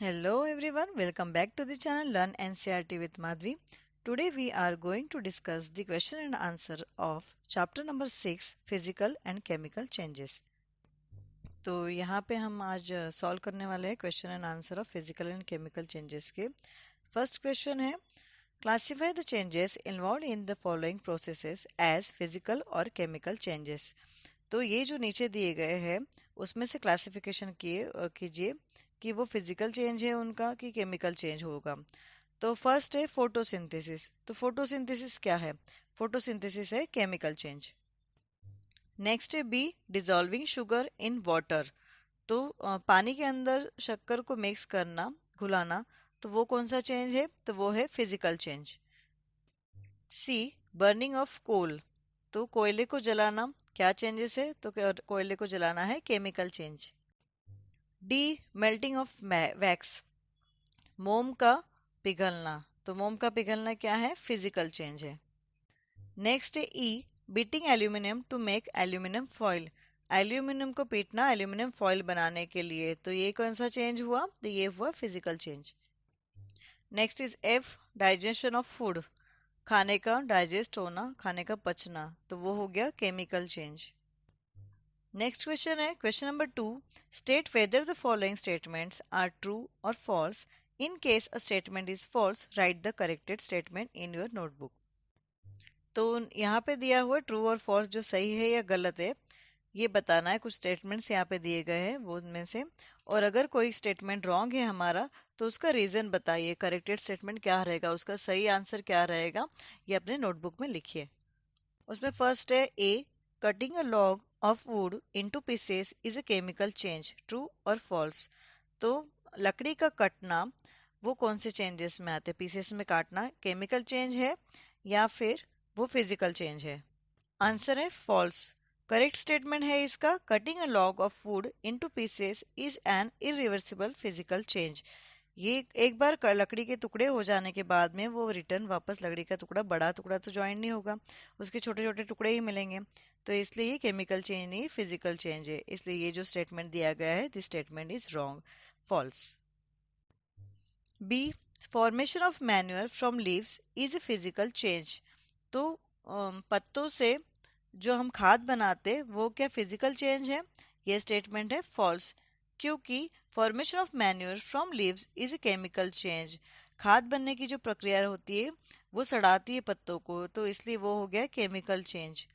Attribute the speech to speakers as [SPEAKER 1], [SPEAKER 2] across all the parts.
[SPEAKER 1] Hello everyone, welcome back to the channel Learn NCRT with Madhvi. Today we are going to discuss the question and answer of chapter number 6 Physical and Chemical Changes. तो यहाँ पे हम आज solve करने वाले हैं question and answer of physical and chemical changes के। First question है classify the changes involve in the following processes as physical और केमिकल चेंजेस। तो ये जो नीचे दिए गए हैं उसमें से क्लासिफिकेशन कीजिए कि वो फिजिकल चेंज है उनका कि केमिकल चेंज होगा। तो फर्स्ट है फोटोसिंथेसिस। तो फोटोसिंथेसिस क्या है? फोटोसिंथेसिस है केमिकल चेंज। नेक्स्ट है B dissolving sugar in water. तो पानी के अंदर शक्कर को मिक्स करना, घुलाना, तो वो कौन सा चेंज है? तो वो है physical change. C burning of coal. तो कोयले को जलाना क्या चेंजेस है? तो कोयले को जलाना है chemical change. D melting of wax. मोम का पिघलना। तो मोम का पिघलना क्या है? फिजिकल चेंज है। नेक्स्ट है e beating aluminium to make aluminium foil. Aluminium को पीटना एल्यूमिनियम फॉइल बनाने के लिए। तो ये कौन सा चेंज हुआ? तो ये हुआ physical change. Next is F digestion of food. खाने का डाइजेस्ट होना, खाने का पचना, तो वो हो गया केमिकल चेंज। नेक्स्ट क्वेश्चन है question number 2। State whether the following statements are true और false. In case a statement is false write the corrected statement in your notebook. तो यहाँ पे दिया हुआ ट्रू और फॉल्स जो सही है या गलत है ये बताना है। कुछ स्टेटमेंट्स यहाँ पे दिए गए हैं वो उनमें से, और अगर कोई स्टेटमेंट रॉन्ग है हमारा तो उसका रीजन बताइए, करेक्टेड स्टेटमेंट क्या रहेगा, उसका सही आंसर क्या रहेगा, ये अपने नोटबुक में लिखिए। उसमें फर्स्ट है a cutting a log of wood into pieces is a chemical change, true और फॉल्स। तो लकड़ी का कटना वो कौन से चेंजेस में आते हैं? पीसेस में काटना केमिकल चेंज है या फिर वो फिजिकल चेंज है? आंसर है फॉल्स। करेक्ट स्टेटमेंट है इसका cutting a log of wood into pieces is an irreversible physical change. ये एक बार लकड़ी के टुकड़े हो जाने के बाद में वो रिटर्न वापस लकड़ी का टुकड़ा, बड़ा टुकड़ा तो ज्वाइन नहीं होगा, उसके छोटे छोटे टुकड़े ही मिलेंगे। तो इसलिए ये केमिकल चेंज नहीं फिजिकल चेंज है, इसलिए ये जो स्टेटमेंट दिया गया है this statement is wrong, false. B formation of manure from leaves is a physical change. तो पत्तों से जो हम खाद बनाते वो क्या फिजिकल चेंज है? ये स्टेटमेंट है फॉल्स, क्योंकि formation of manure from leaves is a chemical change. खाद बनने की जो प्रक्रिया होती है वो सड़ाती है पत्तों को, तो इसलिए वो हो गया केमिकल चेंज।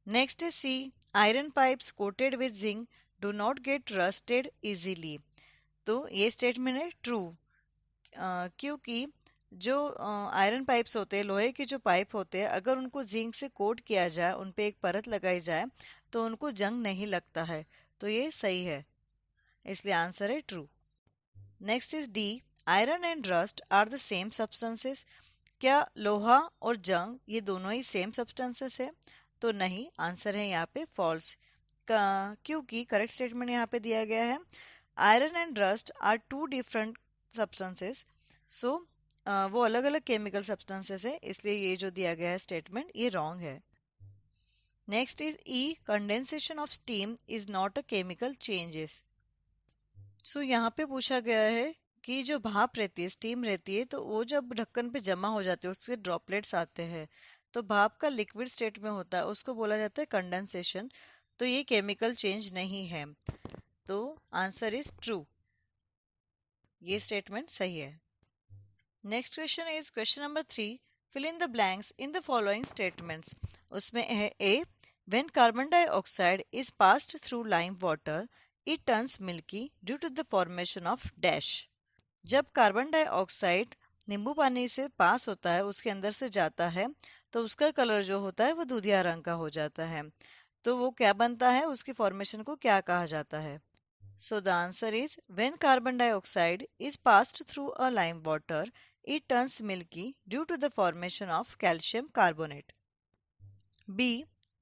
[SPEAKER 1] नेक्स्ट है C iron pipes coated with zinc do not get rusted easily. तो ये स्टेटमेंट है ट्रू, क्योंकि जो आयरन पाइप्स होते हैं, लोहे के जो पाइप होते हैं, अगर उनको जिंक से कोट किया जाए, उन पे एक परत लगाई जाए तो उनको जंग नहीं लगता है। तो ये सही है, इसलिए आंसर है true. Next is D iron and rust are the same substances. क्या लोहा और जंग ये दोनों ही सेम सब्सटेंसेस है? तो नहीं, आंसर है यहाँ पे फॉल्स, क्योंकि करेक्ट स्टेटमेंट यहाँ पे दिया गया है iron and rust are two different substances. So वो अलग अलग केमिकल सब्सटेंसेस है, इसलिए ये जो दिया गया है स्टेटमेंट ये रॉन्ग है। Next is e condensation of steam is not a chemical changes. So यहाँ पे पूछा गया है कि जो भाप रहती है, स्टीम रहती है, तो वो जब ढक्कन पे जमा हो जाती है उसके ड्रॉपलेट्स आते हैं, तो भाप का लिक्विड स्टेट में होता है, उसको बोला जाता है कंडेंसेशन। तो ये केमिकल चेंज नहीं है, तो आंसर इज ट्रू, ये स्टेटमेंट सही है। Next question is question number 3। Fill in the blanks in the following statements. उसमें है A when carbon dioxide is passed through lime water it turns milky due to the formation of dash. जब carbon dioxide नींबू पानी से पास होता है, उसके अंदर से जाता है, तो उसका कलर जो होता है वो दूधिया रंग का हो जाता है। तो वो क्या बनता है, उसकी फॉर्मेशन को क्या कहा जाता है? So the answer is when carbon dioxide is passed through a lime water, it turns milky due to the formation of calcium carbonate. B.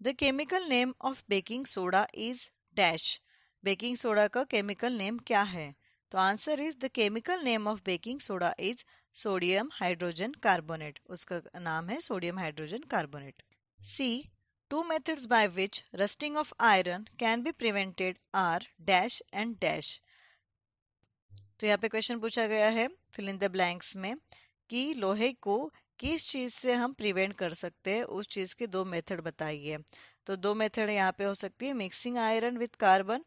[SPEAKER 1] The chemical name of baking soda is dash. Baking soda का chemical name क्या है? तो answer is the chemical name of baking soda is sodium hydrogen carbonate. उसका नाम है sodium hydrogen carbonate. C. Two methods by which rusting of iron can be prevented are dash and dash. तो यहाँ पे question पूछा गया है fill in the blanks में कि लोहे को किस चीज़ से हम प्रिवेंट कर सकते हैं, उस चीज़ के दो मेथड बताइए। तो दो मेथड यहाँ पे हो सकती है मिक्सिंग आयरन विथ कार्बन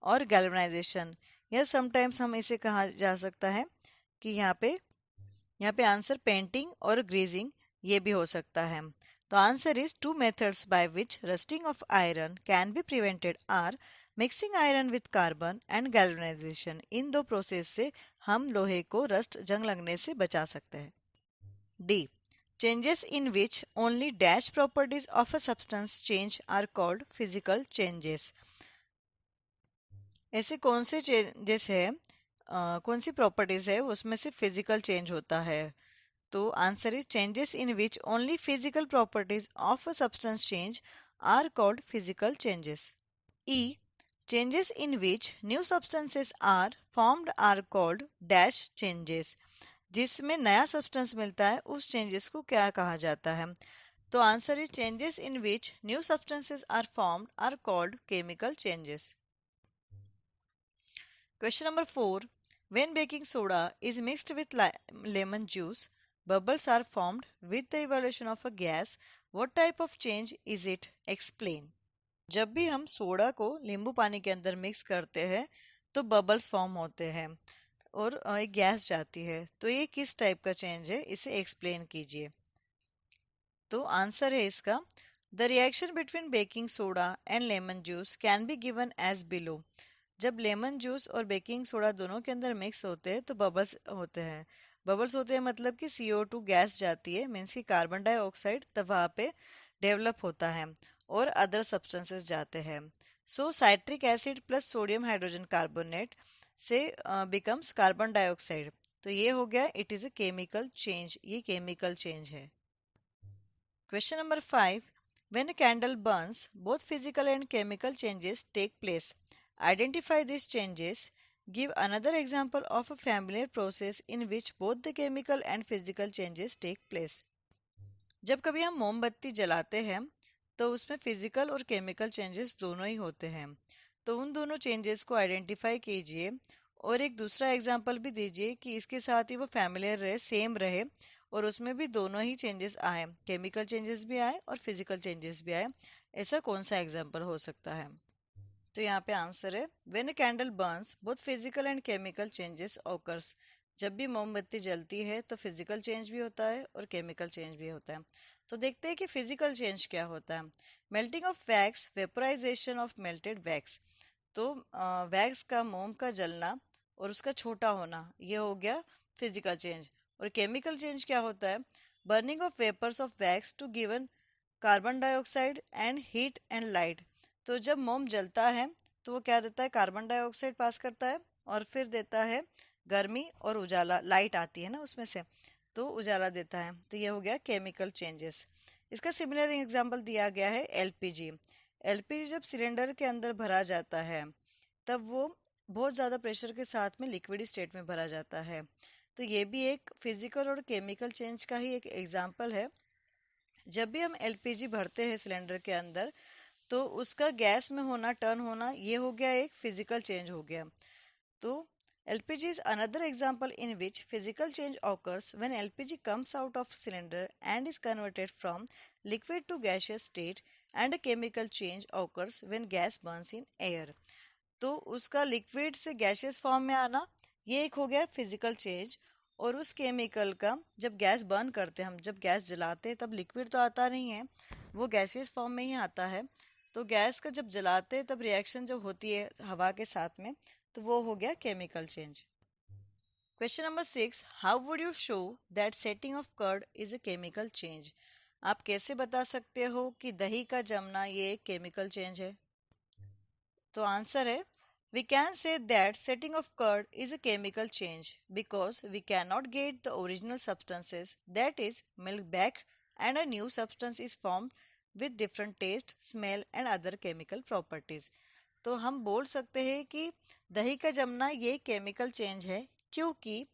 [SPEAKER 1] और गैल्वेनाइजेशन, या समटाइम्स हम इसे कहा जा सकता है कि यहाँ पे आंसर पेंटिंग और ग्रीजिंग ये भी हो सकता है। तो answer is two methods by which rusting of iron can be prevented are mixing iron with carbon and galvanization. इन दो प्रोसेस से हम लोहे को रस्ट जंग लगने से बचा सकते हैं। D changes in which only dash properties of a substance change are called physical changes. ऐसे कौन से चेंजेस है, कौन सी प्रॉपर्टीज है उसमें से फिजिकल चेंज होता है। तो answer is changes in which only physical properties of a substance change are called physical changes. E changes in which new substances are formed are called dash changes. जिसमें नया substance मिलता है उस changes को क्या कहा जाता है। तो answer is changes in which new substances are formed are called chemical changes. Question number 4. When baking soda is mixed with lemon juice, bubbles are formed with the evaporation of a gas. What type of change is it? Explain. जब भी हम soda को नींबू पानी के अंदर mix करते हैं तो बबल्स फॉर्म होते हैं और एक गैस जाती है। तो ये किस टाइप का चेंज है, इसे एक्सप्लेन कीजिए। तो आंसर है इसका the reaction between baking soda and lemon juice can be given as below. जब लेमन जूस और बेकिंग सोडा दोनों के अंदर मिक्स होते हैं तो बबल्स होते हैं। बबल्स होते हैं मतलब कि CO2 गैस जाती है, मीन्स कि कार्बन डाइऑक्साइड तब वहाँ पे डेवलप होता है और अदर सब्सटेंसेस जाते हैं। So citric acid plus sodium hydrogen carbonate से बिकम्स कार्बन डाइऑक्साइड। तो ये हो गया it is a chemical change, ये केमिकल चेंज है। Question number 5. When a candle burns, both physical and chemical changes take place. Identify these changes. Give another example of a familiar process in which both the chemical and physical changes take place. जब कभी हम मोमबत्ती जलाते हैं तो उसमें physical और chemical changes दोनों ही होते हैं। तो उन दोनों चेंजेस को आइडेंटिफाई कीजिए और एक दूसरा एग्जाम्पल भी दीजिए कि इसके साथ ही वो फैमिलियर रहे, सेम रहे और उसमें भी दोनों ही चेंजेस आए, केमिकल चेंजेस भी आए और फिजिकल चेंजेस भी आए। ऐसा कौन सा एग्जाम्पल हो सकता है। तो यहाँ पे आंसर है when a candle Burns both physical and chemical changes occurs. जब भी मोमबत्ती जलती है तो फिजिकल चेंज भी होता है और केमिकल चेंज भी होता है। तो देखते हैं कि फिजिकल चेंज क्या होता है। Melting of wax, vaporisation of melted wax. तो वैक्स का, मोम का जलना और उसका छोटा होना, ये हो गया फिजिकल चेंज। और केमिकल चेंज क्या होता है, burning of vapours of wax to given carbon dioxide and heat and light. तो जब मोम जलता है तो वो क्या देता है, कार्बन डाइऑक्साइड पास करता है और फिर देता है गर्मी और उजाला, लाइट आती है ना उसमें से, तो उजाला देता है। तो ये हो गया केमिकल चेंजेस। इसका सिमिलर एग्जांपल दिया गया है एलपीजी। एलपीजी जब सिलेंडर के अंदर भरा जाता है तब वो बहुत ज़्यादा प्रेशर के साथ में लिक्विड स्टेट में भरा जाता है। तो ये भी एक फिजिकल और केमिकल चेंज का ही एक एग्जाम्पल है। जब भी हम एलपीजी भरते हैं सिलेंडर के अंदर तो उसका गैस में होना, टर्न होना, ये हो गया एक फिजिकल चेंज हो गया। तो LPG is another example in which physical change occurs when LPG comes out of cylinder and is converted from liquid to gaseous state, and a chemical change occurs when gas burns in air. तो उसका liquid से gaseous form में आना, ये एक हो गया physical change. और उस केमिकल का जब गैस बर्न करते हैं, हम जब गैस जलाते हैं तब लिक्विड तो आता नहीं है, वो गैसियस फॉर्म में ही आता है। तो गैस का जब जलाते हैं तब रिएक्शन जब होती है हवा के साथ में तो वो हो गया chemical change. Question number 6. How would you show that setting of curd is a chemical change. आप कैसे बता सकते हो कि दही का जमना ये एक केमिकल चेंज है। तो आंसर है we can say that setting of curd is a chemical change because we cannot get the original substances, that is milk, back and a new substance is formed with different taste, smell and other chemical properties. तो हम बोल सकते हैं कि दही का जमना ये chemical change है क्योंकि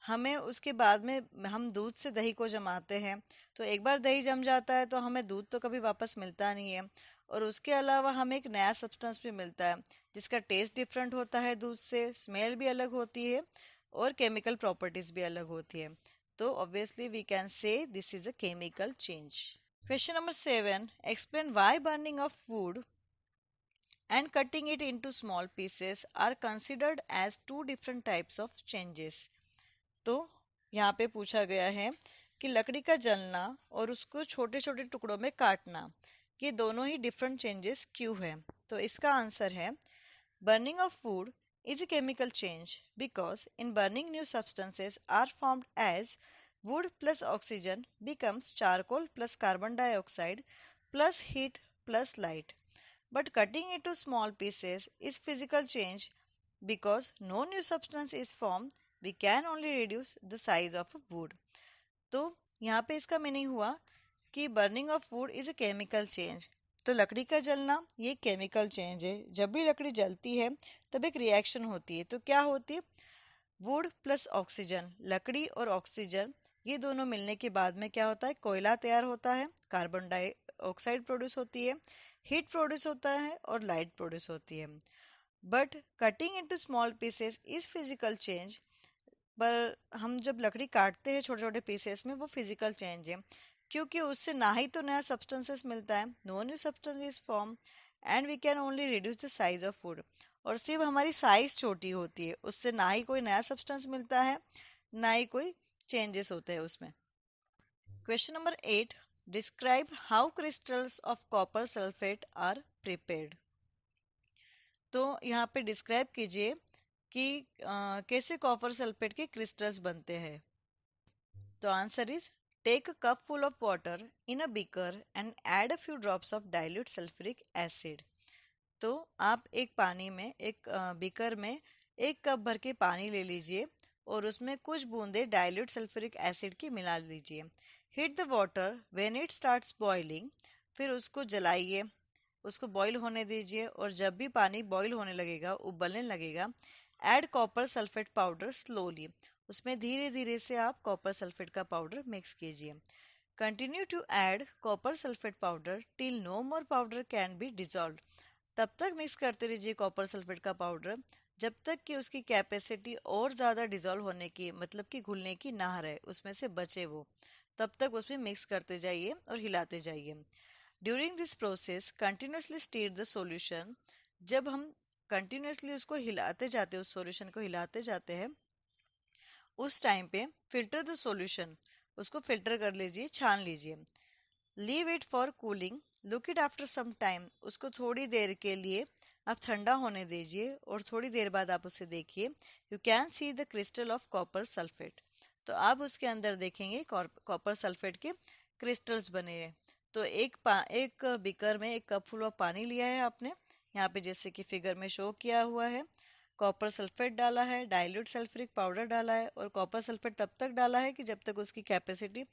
[SPEAKER 1] हमें उसके बाद में हम दूध से दही को जमाते हैं तो एक बार दही जम जाता है तो हमें दूध तो कभी वापस मिलता नहीं है और उसके अलावा हमें एक नया सब्सटेंस भी मिलता है जिसका टेस्ट डिफरेंट होता है दूध से, स्मेल भी अलग होती है। और केमिकल प्रॉपर्टीज भी अलग होती है। तो obviously we can say this is a chemical change. Question number 7, explain why burning of wood and cutting it into small pieces are considered as two different types of changes। तो यहाँ पे पूछा गया है कि लकड़ी का जलना और उसको छोटे छोटे टुकड़ों में काटना, ये दोनों ही डिफरेंट चेंजेस क्यों है। तो इसका आंसर है burning of food is a chemical change because in burning new substances are formed as wood plus oxygen becomes charcoal plus carbon dioxide plus heat plus light. But cutting into small pieces is physical change because no new substance is formed, we can only reduce the size of a wood। तो यहाँ पे इसका meaning हुआ कि burning of would is a chemical change. तो लकड़ी का जलना ये केमिकल चेंज है। जब भी लकड़ी जलती है तब एक रिएक्शन होती है। तो क्या होती है, वुड प्लस ऑक्सीजन, लकड़ी और ऑक्सीजन ये दोनों मिलने के बाद में क्या होता है, कोयला तैयार होता है, कार्बन डाइऑक्साइड प्रोड्यूस होती है, हीट प्रोड्यूस होता है और लाइट प्रोड्यूस होती है। But cutting into small pieces is physical change. पर हम जब लकड़ी काटते हैं छोटे छोटे पीसेस में, वो फिजिकल चेंज है क्योंकि उससे ना ही तो नया सब्सटेंसेस मिलता है, no new substance is form and we can only reduce the size of food. और सिर्फ हमारी साइज छोटी होती है, उससे ना ही कोई नया सब्सटेंस मिलता है, ना ही कोई चेंजेस होते हैं उसमें। Question number 8, describe how crystals of copper sulphate are prepared. तो यहाँ पे डिस्क्राइब कीजिए कि कैसे कॉपर सल्फेट के क्रिस्टल्स बनते हैं। तो answer is take a cup full of water in a beaker and add a few drops of dilute sulphuric acid. तो आप एक पानी में, एक बीकर में एक कप भर के पानी ले लीजिए और उसमें कुछ बूंदे डाइल्यूट सल्फ्यूरिक एसिड की मिला लीजिए। Heat the water when it starts boiling. फिर उसको जलाइए, उसको बॉईल होने दीजिए और जब भी पानी बॉईल होने लगेगा, उबलने लगेगा, add copper sulphate powder slowly. उसमें धीरे धीरे से आप कॉपर सल्फेट का पाउडर मिक्स कीजिए। Continue to add copper sulphate powder till no more powder can be dissolve. तब तक मिक्स करते रहिए कॉपर सल्फेट का पाउडर जब तक कि उसकी कैपेसिटी और ज़्यादा डिजॉल्व होने की, मतलब कि घुलने की ना रहे, उसमें से बचे वो, तब तक उसमें मिक्स करते जाइए और हिलाते जाइए। During this process continuously stir the solution. जब हम कंटिन्यूसली उसको हिलाते जाते हैं, उस सॉल्यूशन को हिलाते जाते हैं, उस टाइम पे फिल्टर द सॉल्यूशन, उसको फिल्टर कर लीजिए, छान लीजिए। Leave it for cooling, look it after some time. उसको थोड़ी देर के लिए आप ठंडा होने दीजिए और थोड़ी देर बाद आप उसे देखिए। You can see the crystal of copper sulphate. तो आप उसके अंदर देखेंगे कॉपर सल्फेट के क्रिस्टल्स बने हैं। तो एक बीकर में एक कप फुल ऑफ पानी लिया है आपने, यहाँ पे जैसे कि फिगर में शो किया हुआ है। कॉपर सल्फेट डाला है, डाइल्यूट सल्फ्यूरिक पाउडर डाला है और कॉपर सल्फेट तब तक डाला है कि जब तक उसकी कैपेसिटी,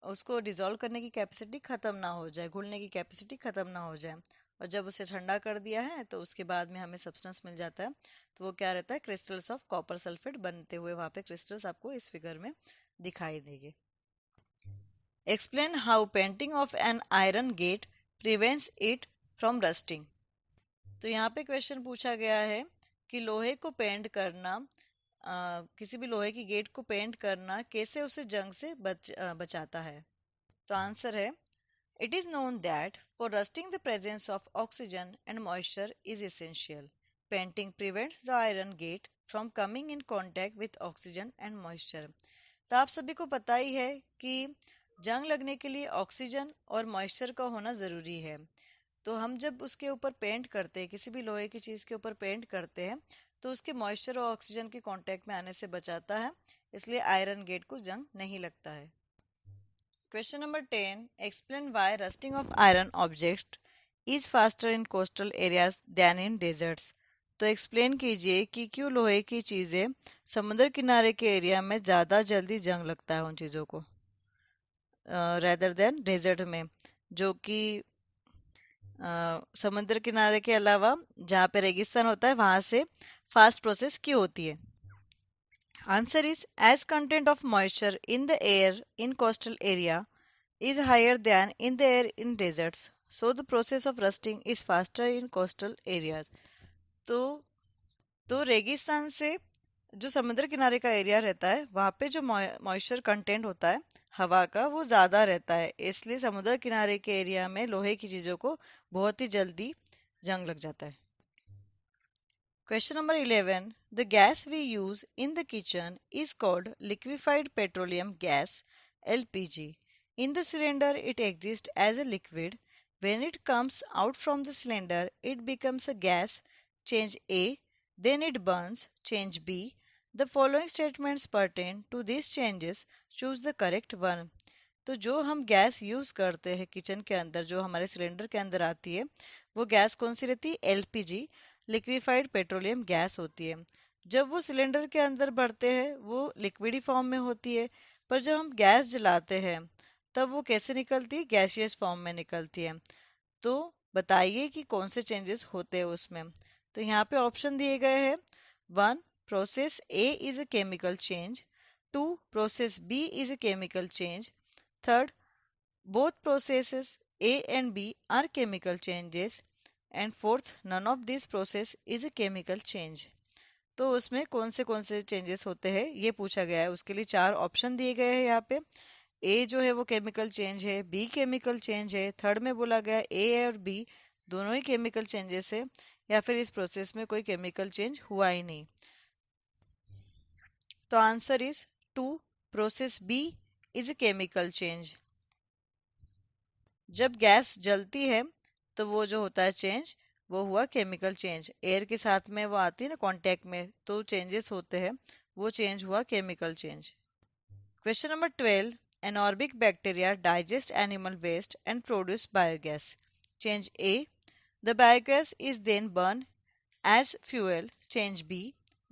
[SPEAKER 1] उसको डिजोल्व करने की कैपेसिटी ख़त्म ना हो जाए, घुलने की कैपेसिटी ख़त्म ना हो जाए। और जब उसे ठंडा कर दिया है तो उसके बाद में हमें सब्सटेंस मिल जाता है। तो वो क्या रहता है, क्रिस्टल्स ऑफ कॉपर सल्फेट बनते हुए वहाँ पे क्रिस्टल्स आपको इस फिगर में दिखाई देंगे। Explain how painting of an iron gate prevents it from rusting. तो यहाँ पे क्वेश्चन पूछा गया है कि लोहे को पेंट करना, किसी भी लोहे की गेट को पेंट करना कैसे उसे जंग से बचाता है। तो आंसर है it is known that for rusting the presence of oxygen and moisture is essential. Painting prevents the iron get from coming in contact with oxygen and moisture. तो आप सभी को पता ही है कि जंग लगने के लिए ऑक्सीजन और मॉइस्चर का होना ज़रूरी है। तो हम जब उसके ऊपर पेंट करते हैं, किसी भी लोहे की चीज़ के ऊपर पेंट करते हैं, तो उसके मॉइस्चर और ऑक्सीजन के कांटेक्ट में आने से बचाता है, इसलिए आयरन गेट को जंग नहीं लगता है। Question number 10, explain why rusting of iron object is faster in coastal areas than in deserts. तो एक्सप्लेन कीजिए कि क्यों लोहे की चीज़ें समुद्र किनारे के एरिया में ज़्यादा जल्दी जंग लगता है उन चीज़ों को, रेदर देन डेजर्ट में, जो कि समुद्र किनारे के अलावा जहाँ पे रेगिस्तान होता है वहाँ से फास्ट प्रोसेस क्यों होती है। Answer is as content of moisture in the air in coastal area is higher than in the air in deserts, so the process of rusting is faster in coastal areas। तो रेगिस्तान से जो समुद्र किनारे का एरिया रहता है वहाँ पे जो मॉइस्चर कंटेंट होता है हवा का वो ज़्यादा रहता है, इसलिए समुद्र किनारे के एरिया में लोहे की चीज़ों को बहुत ही जल्दी जंग लग जाता है। Question number 11. The gas we use in the kitchen is called liquefied petroleum gas LPG. In the cylinder, it exists as a liquid. When it comes out from the cylinder, it becomes a gas. Change A. Then it burns. Change B. The following statements pertain to these changes. Choose the correct one. तो जो हम gas use करते हैं kitchen के अंदर, जो हमारे cylinder के अंदर आती है, वो गैस कौन सी रहती है? एलपीजी, लिक्विफाइड पेट्रोलियम गैस होती है। जब वो सिलेंडर के अंदर भरते हैं वो लिक्विडी फॉर्म में होती है, पर जब हम गैस जलाते हैं तब वो कैसे निकलती है? गैसियस फॉर्म में निकलती है। तो बताइए कि कौन से चेंजेस होते हैं उसमें। तो यहाँ पे ऑप्शन दिए गए हैं। 1. Process A is a chemical change. 2. Process B is a chemical change. Third, both processes A and B are chemical changes. And fourth, none of these process is a chemical change. तो उसमें कौन से changes होते हैं ये पूछा गया है। उसके लिए 4 ऑप्शन दिए गए हैं यहाँ पे। ए जो है वो केमिकल चेंज है, बी केमिकल चेंज है, थर्ड में बोला गया ए और बी दोनों ही केमिकल चेंजेस है, या फिर इस प्रोसेस में कोई केमिकल चेंज हुआ ही नहीं। तो answer is 2. Process B is a chemical change. जब गैस जलती है तो वो जो होता है चेंज वो हुआ केमिकल चेंज। एयर के साथ में वो आती है ना कांटेक्ट में, तो चेंजेस होते हैं, वो चेंज हुआ chemical change. Question number 12. Anaerobic bacteria digest animal waste and produce biogas. Change A. The biogas is then burn as fuel. Change B.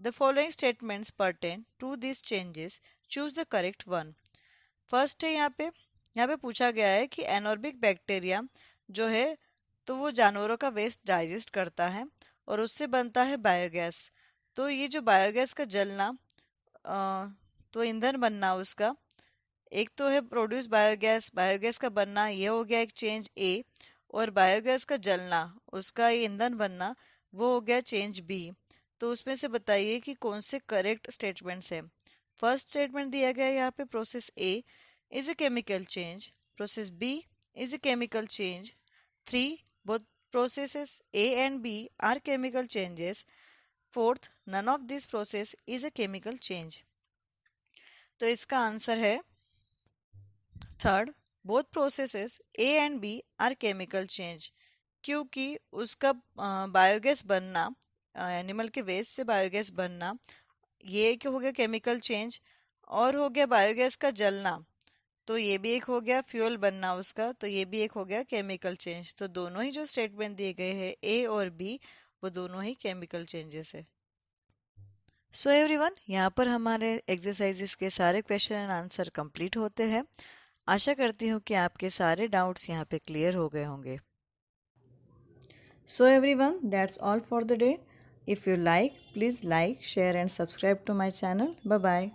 [SPEAKER 1] The following statements pertain to this changes. Choose the correct one. First है यहाँ पे पूछा गया है कि एनॉर्बिक bacteria जो है तो वो जानवरों का वेस्ट डाइजेस्ट करता है और उससे बनता है बायोगैस। तो ये जो बायोगैस का जलना, तो ईंधन बनना उसका, एक तो है प्रोड्यूस बायोगैस, बायोगैस का बनना, ये हो गया एक चेंज ए, और बायोगैस का जलना, उसका ये ईंधन बनना, वो हो गया चेंज बी। तो उसमें से बताइए कि कौन से करेक्ट स्टेटमेंट्स है। फर्स्ट स्टेटमेंट दिया गया है यहाँ पे, process A is a chemical change. Process B is a chemical change. 3. Both processes A and B are chemical changes. Fourth, none of these process is a chemical change. तो इसका answer है third, both processes A and B are chemical change, क्योंकि उसका biogas बनना, animal के waste से biogas बनना, ये क्या हो गया केमिकल चेंज, और हो गया बायोगैस का जलना, तो ये भी एक हो गया फ्यूल बनना उसका, तो ये भी एक हो गया केमिकल चेंज। तो दोनों ही जो स्टेटमेंट दिए गए हैं ए और बी, वो दोनों ही केमिकल चेंजेस है। सो एवरीवन, यहाँ पर हमारे एक्सरसाइजेस के सारे क्वेश्चन एंड आंसर कंप्लीट होते हैं। आशा करती हूँ कि आपके सारे डाउट्स यहाँ पे क्लियर हो गए होंगे। So everyone, that's all for the day. If you like, please like, share and subscribe to my channel. Bye bye.